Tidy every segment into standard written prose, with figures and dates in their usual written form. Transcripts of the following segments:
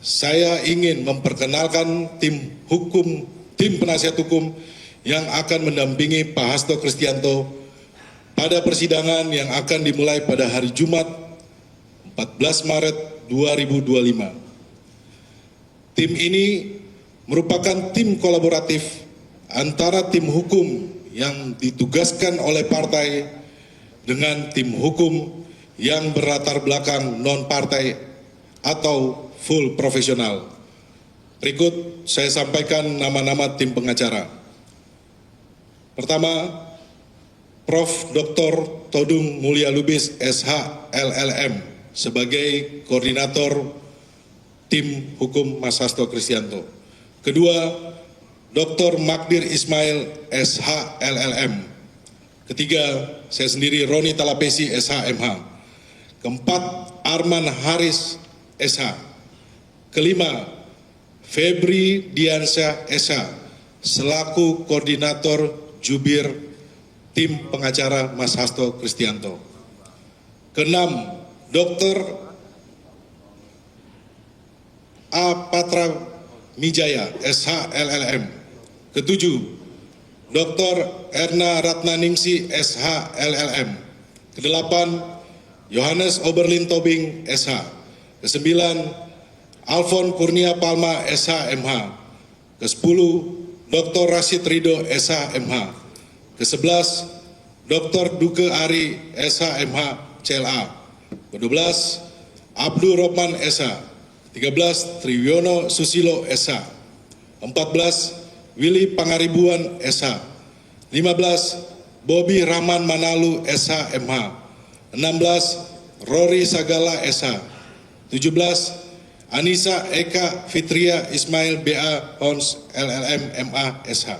saya ingin memperkenalkan tim penasihat hukum yang akan mendampingi Pak Hasto Kristianto pada persidangan yang akan dimulai pada hari Jumat 14 Maret 2025. Tim ini merupakan tim kolaboratif antara tim hukum yang ditugaskan oleh partai dengan tim hukum yang berlatar belakang non-partai atau full profesional. Berikut saya sampaikan nama-nama tim pengacara. Pertama, Prof. Dr. Todung Mulya Lubis SH LLM sebagai koordinator tim hukum Mas Hasto Kristianto. Kedua, Dr. Magdir Ismail SH LLM. Ketiga, saya sendiri Roni Talapesi SH MH. Keempat, Arman Haris SH. Kelima, Febri Diansyah SH selaku koordinator jubir tim pengacara Mas Hasto Kristianto. Keenam, Dr. A. Patra Mijaya SH LLM. Ketujuh, Dr. Erna Ratnaningsi SH LLM. Kedelapan, Yohanes Oberlin Tobing SH. Kesembilan, Alfon Kurnia Palma SH MH. Kesepuluh, Dr. Rashid Ridho SH MH. Kesebelas, Dr. Duke Ari SH MH CLA. Kedua-belas, Abdul Rohman SH. 13, Triwiono Susilo SH. 14, Willy Pangaribuan SH. 15, Bobby Rahman Manalu SH MH. 16, Rory Sagala SH. 17, Anissa Eka Fitria Ismail BA Hons LLM MA SH.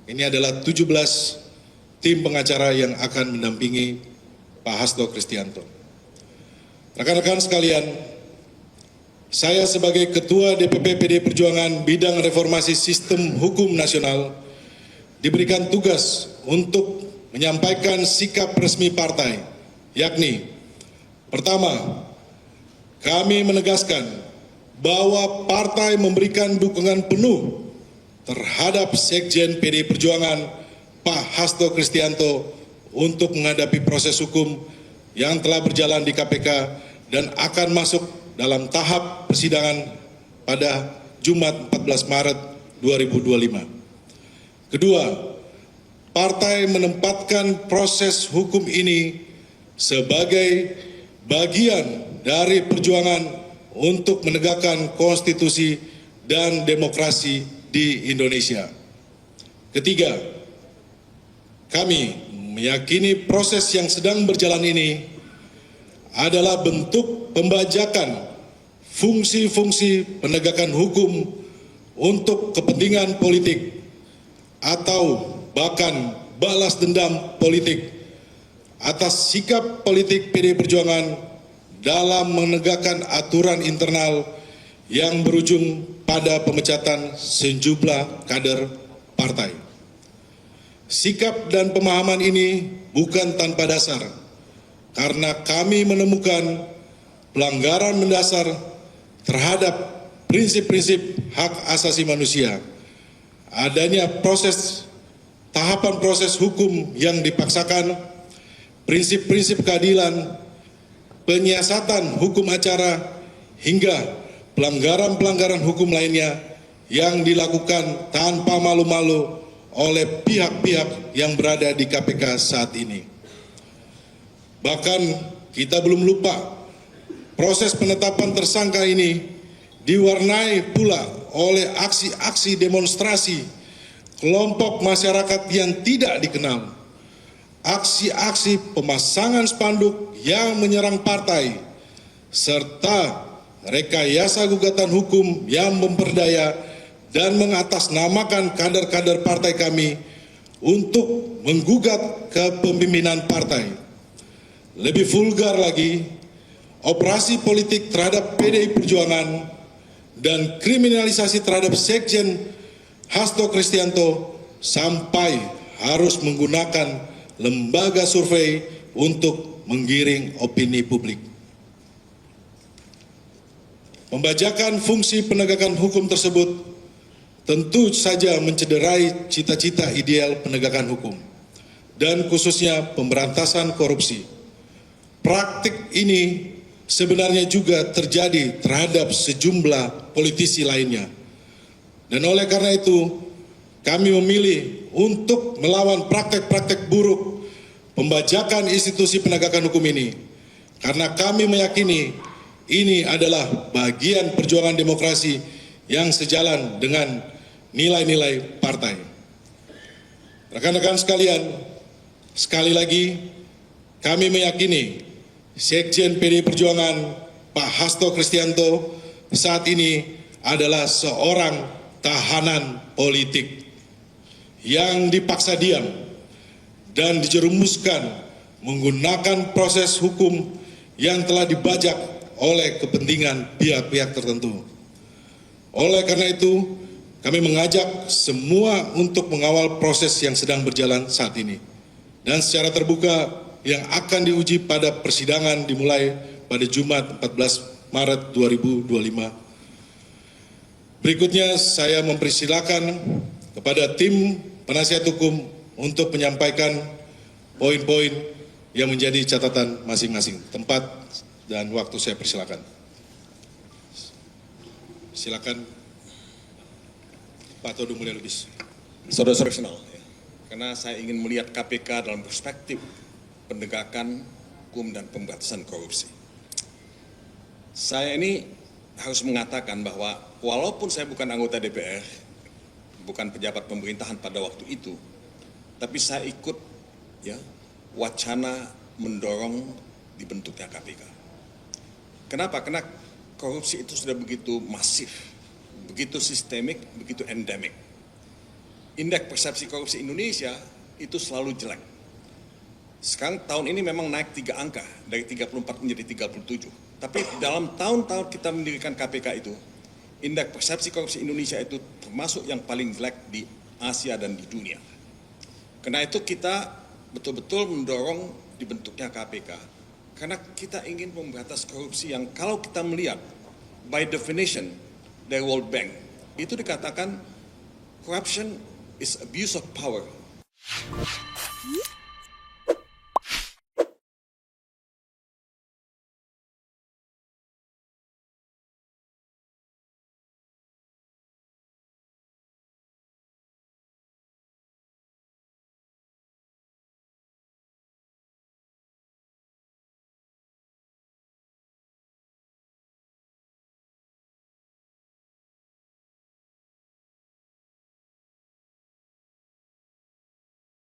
Ini adalah 17 tim pengacara yang akan mendampingi Pak Hasto Kristianto. Rekan-rekan sekalian, saya sebagai Ketua DPP PD Perjuangan Bidang Reformasi Sistem Hukum Nasional diberikan tugas untuk menyampaikan sikap resmi partai, yakni pertama, kami menegaskan bahwa partai memberikan dukungan penuh terhadap Sekjen PD Perjuangan Pak Hasto Kristianto untuk menghadapi proses hukum yang telah berjalan di KPK dan akan masuk dalam tahap persidangan pada Jumat 14 Maret 2025. Kedua, partai menempatkan proses hukum ini sebagai bagian dari perjuangan untuk menegakkan konstitusi dan demokrasi di Indonesia. Ketiga, kami meyakini proses yang sedang berjalan ini adalah bentuk pembajakan fungsi-fungsi penegakan hukum untuk kepentingan politik atau bahkan balas dendam politik atas sikap politik PD Perjuangan dalam menegakkan aturan internal yang berujung pada pemecatan sejumlah kader partai. Sikap dan pemahaman ini bukan tanpa dasar, karena kami menemukan pelanggaran mendasar terhadap prinsip-prinsip hak asasi manusia, adanya tahapan proses hukum yang dipaksakan, prinsip-prinsip keadilan, penyiasatan hukum acara, hingga pelanggaran-pelanggaran hukum lainnya yang dilakukan tanpa malu-malu oleh pihak-pihak yang berada di KPK saat ini. Bahkan kita belum lupa proses penetapan tersangka ini diwarnai pula oleh aksi-aksi demonstrasi kelompok masyarakat yang tidak dikenal, aksi-aksi pemasangan spanduk yang menyerang partai, serta rekayasa gugatan hukum yang memperdaya dan mengatasnamakan kader-kader partai kami untuk menggugat kepemimpinan partai. Lebih vulgar lagi, operasi politik terhadap PDI Perjuangan dan kriminalisasi terhadap Sekjen Hasto Kristianto sampai harus menggunakan lembaga survei untuk menggiring opini publik. Pembajakan fungsi penegakan hukum tersebut tentu saja mencederai cita-cita ideal penegakan hukum dan khususnya pemberantasan korupsi. Praktik ini sebenarnya juga terjadi terhadap sejumlah politisi lainnya. Dan oleh karena itu, kami memilih untuk melawan praktek-praktek buruk pembajakan institusi penegakan hukum ini. Karena kami meyakini ini adalah bagian perjuangan demokrasi yang sejalan dengan nilai-nilai partai. Rekan-rekan sekalian, sekali lagi kami meyakini Sekjen PDI Perjuangan Pak Hasto Kristianto saat ini adalah seorang tahanan politik yang dipaksa diam dan dijerumuskan menggunakan proses hukum yang telah dibajak oleh kepentingan pihak-pihak tertentu. Oleh karena itu, kami mengajak semua untuk mengawal proses yang sedang berjalan saat ini. Dan secara terbuka yang akan diuji pada persidangan dimulai pada Jumat 14 Maret 2025. Berikutnya saya mempersilakan kepada tim penasihat hukum untuk menyampaikan poin-poin yang menjadi catatan masing-masing. Tempat dan waktu saya persilakan. Silakan Pak Todung Mulya Lubis. Saudara-saudara profesional, karena saya ingin melihat KPK dalam perspektif penegakan hukum dan pemberantasan korupsi. Saya ini harus mengatakan bahwa walaupun saya bukan anggota DPR, bukan pejabat pemerintahan pada waktu itu, tapi saya ikut wacana mendorong dibentuknya KPK. Kenapa? Karena korupsi itu sudah begitu masif, begitu sistemik, begitu endemik. Indeks persepsi korupsi Indonesia itu selalu jelek. Sekarang tahun ini memang naik 3 angka, dari 34 menjadi 37. Tapi dalam tahun-tahun kita mendirikan KPK itu, indeks persepsi korupsi Indonesia itu termasuk yang paling jelek di Asia dan di dunia. Karena itu kita betul-betul mendorong dibentuknya KPK. Karena kita ingin memberantas korupsi yang kalau kita melihat by definition dari World Bank itu dikatakan corruption is abuse of power.